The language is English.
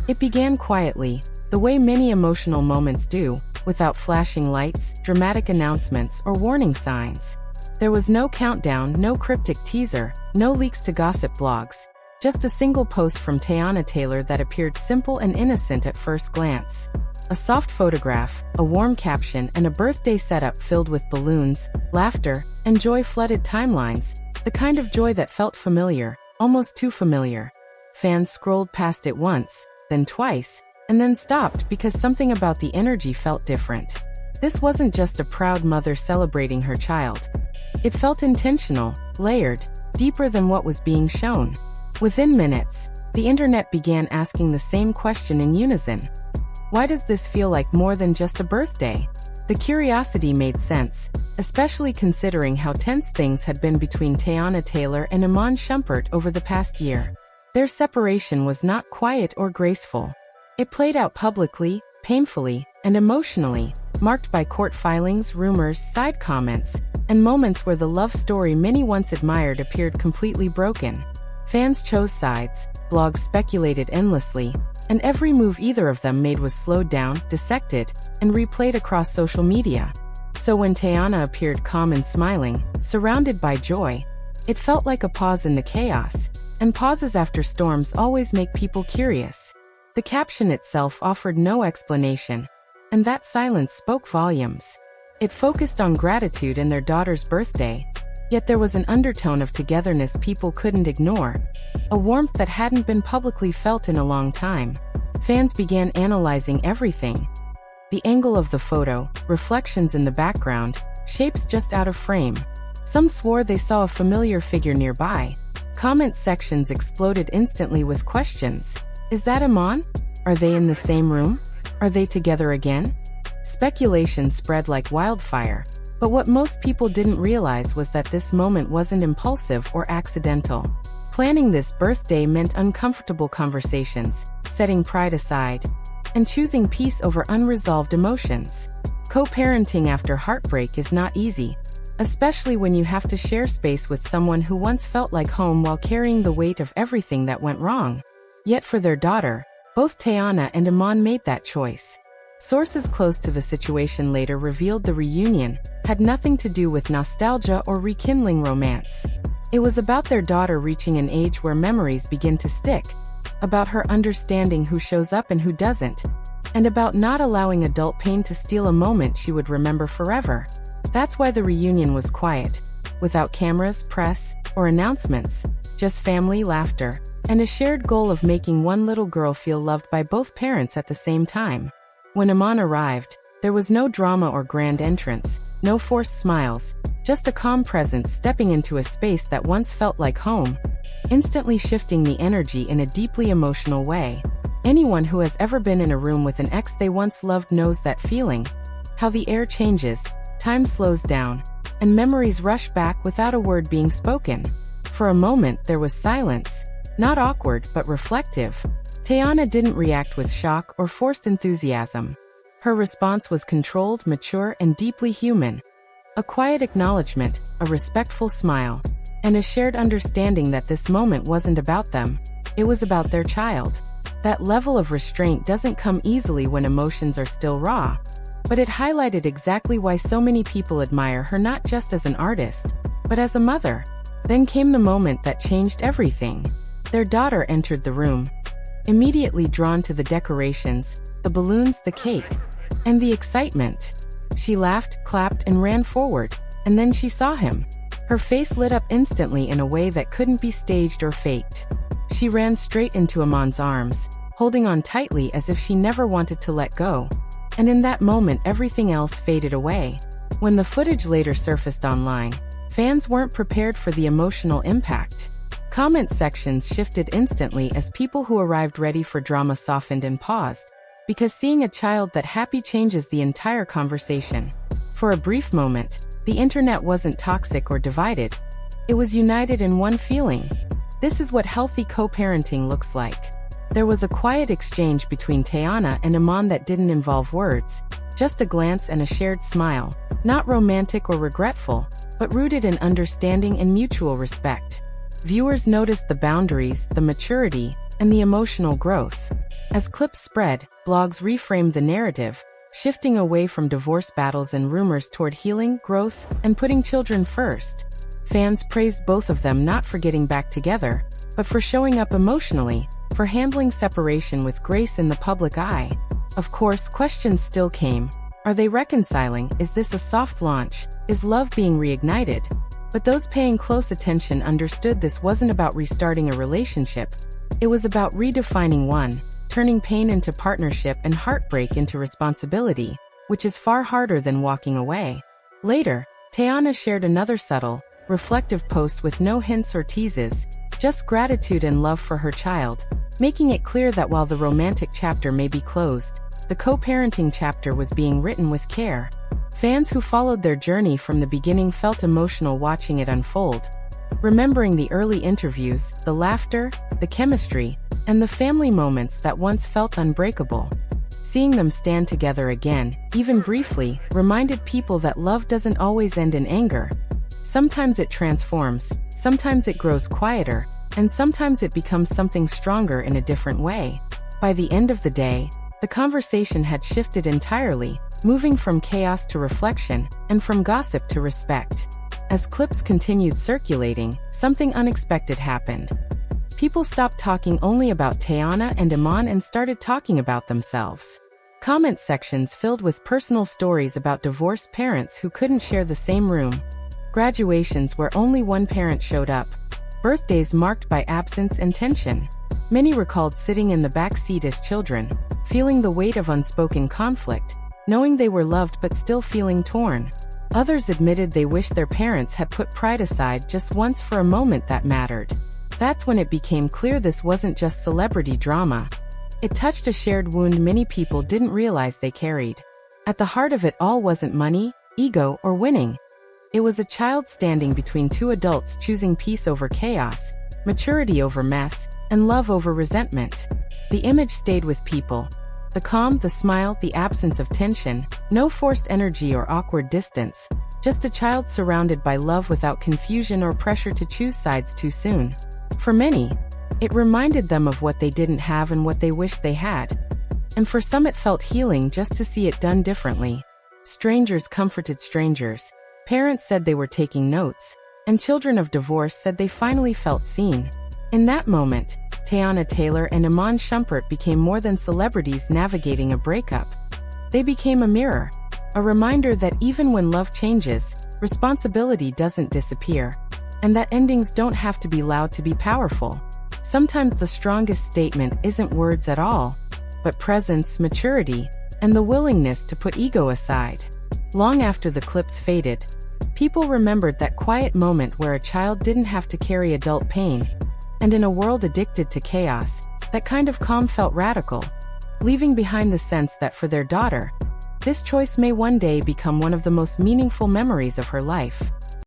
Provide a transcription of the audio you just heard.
It began quietly, the way many emotional moments do, without flashing lights, dramatic announcements, or warning signs. There was no countdown, no cryptic teaser, no leaks to gossip blogs. Just a single post from Teyana Taylor that appeared simple and innocent at first glance. A soft photograph, a warm caption, and a birthday setup filled with balloons, laughter, and joy flooded timelines, the kind of joy that felt familiar, almost too familiar. Fans scrolled past it once, then twice, and then stopped because something about the energy felt different. This wasn't just a proud mother celebrating her child. It felt intentional, layered, deeper than what was being shown. Within minutes, the internet began asking the same question in unison. Why does this feel like more than just a birthday? The curiosity made sense, especially considering how tense things had been between Teyana Taylor and Iman Shumpert over the past year. Their separation was not quiet or graceful. It played out publicly, painfully, and emotionally, marked by court filings, rumors, side comments, and moments where the love story many once admired appeared completely broken. Fans chose sides, blogs speculated endlessly, and every move either of them made was slowed down, dissected, and replayed across social media. So when Teyana appeared calm and smiling, surrounded by joy, it felt like a pause in the chaos, and pauses after storms always make people curious. The caption itself offered no explanation, and that silence spoke volumes. It focused on gratitude and their daughter's birthday, yet there was an undertone of togetherness people couldn't ignore, a warmth that hadn't been publicly felt in a long time. Fans began analyzing everything. The angle of the photo, reflections in the background, shapes just out of frame. Some swore they saw a familiar figure nearby. Comment sections exploded instantly with questions. Is that Iman? Are they in the same room? Are they together again? Speculation spread like wildfire, but what most people didn't realize was that this moment wasn't impulsive or accidental. Planning this birthday meant uncomfortable conversations, setting pride aside, and choosing peace over unresolved emotions. Co-parenting after heartbreak is not easy, especially when you have to share space with someone who once felt like home while carrying the weight of everything that went wrong. Yet for their daughter, both Teyana and Iman made that choice. Sources close to the situation later revealed the reunion had nothing to do with nostalgia or rekindling romance. It was about their daughter reaching an age where memories begin to stick, about her understanding who shows up and who doesn't, and about not allowing adult pain to steal a moment she would remember forever. That's why the reunion was quiet, without cameras, press, or announcements, just family, laughter, and a shared goal of making one little girl feel loved by both parents at the same time. When Iman arrived, there was no drama or grand entrance, no forced smiles, just a calm presence stepping into a space that once felt like home, instantly shifting the energy in a deeply emotional way. Anyone who has ever been in a room with an ex they once loved knows that feeling. How the air changes, time slows down, and memories rush back without a word being spoken. For a moment there was silence, not awkward but reflective. Teyana didn't react with shock or forced enthusiasm. Her response was controlled, mature, and deeply human. A quiet acknowledgement, a respectful smile, and a shared understanding that this moment wasn't about them, it was about their child. That level of restraint doesn't come easily when emotions are still raw, but it highlighted exactly why so many people admire her not just as an artist, but as a mother. Then came the moment that changed everything. Their daughter entered the room, immediately drawn to the decorations, the balloons, the cake, and the excitement. She laughed, clapped, and ran forward, and then she saw him. Her face lit up instantly in a way that couldn't be staged or faked. She ran straight into Iman's arms, holding on tightly as if she never wanted to let go. And in that moment everything else faded away. When the footage later surfaced online, fans weren't prepared for the emotional impact. Comment sections shifted instantly as people who arrived ready for drama softened and paused, because seeing a child that happy changes the entire conversation. For a brief moment, the internet wasn't toxic or divided. It was united in one feeling. This is what healthy co-parenting looks like. There was a quiet exchange between Teyana and Iman that didn't involve words, just a glance and a shared smile, not romantic or regretful, but rooted in understanding and mutual respect. Viewers noticed the boundaries, the maturity, and the emotional growth. As clips spread, blogs reframed the narrative, shifting away from divorce battles and rumors toward healing, growth, and putting children first. Fans praised both of them not for getting back together, but for showing up emotionally, for handling separation with grace in the public eye. Of course, questions still came. Are they reconciling? Is this a soft launch? Is love being reignited? But those paying close attention understood this wasn't about restarting a relationship. It was about redefining one, turning pain into partnership and heartbreak into responsibility, which is far harder than walking away. Later, Teyana shared another subtle, reflective post with no hints or teases, just gratitude and love for her child, making it clear that while the romantic chapter may be closed, the co-parenting chapter was being written with care. Fans who followed their journey from the beginning felt emotional watching it unfold, remembering the early interviews, the laughter, the chemistry, and the family moments that once felt unbreakable. Seeing them stand together again, even briefly, reminded people that love doesn't always end in anger. Sometimes it transforms, sometimes it grows quieter, and sometimes it becomes something stronger in a different way. By the end of the day, the conversation had shifted entirely, moving from chaos to reflection, and from gossip to respect. As clips continued circulating, something unexpected happened. People stopped talking only about Teyana and Iman and started talking about themselves. Comment sections filled with personal stories about divorced parents who couldn't share the same room, graduations where only one parent showed up, birthdays marked by absence and tension. Many recalled sitting in the back seat as children, feeling the weight of unspoken conflict, knowing they were loved but still feeling torn. Others admitted they wished their parents had put pride aside just once for a moment that mattered. That's when it became clear this wasn't just celebrity drama. It touched a shared wound many people didn't realize they carried. At the heart of it all wasn't money, ego, or winning. It was a child standing between two adults choosing peace over chaos, maturity over mess, and love over resentment. The image stayed with people. The calm, the smile, the absence of tension, no forced energy or awkward distance, just a child surrounded by love without confusion or pressure to choose sides too soon. For many, it reminded them of what they didn't have and what they wished they had. And for some it felt healing just to see it done differently. Strangers comforted strangers. Parents said they were taking notes, and children of divorce said they finally felt seen. In that moment, Teyana Taylor and Iman Shumpert became more than celebrities navigating a breakup. They became a mirror, a reminder that even when love changes, responsibility doesn't disappear, and that endings don't have to be loud to be powerful. Sometimes the strongest statement isn't words at all, but presence, maturity, and the willingness to put ego aside. Long after the clips faded, people remembered that quiet moment where a child didn't have to carry adult pain. And in a world addicted to chaos, that kind of calm felt radical, leaving behind the sense that for their daughter, this choice may one day become one of the most meaningful memories of her life.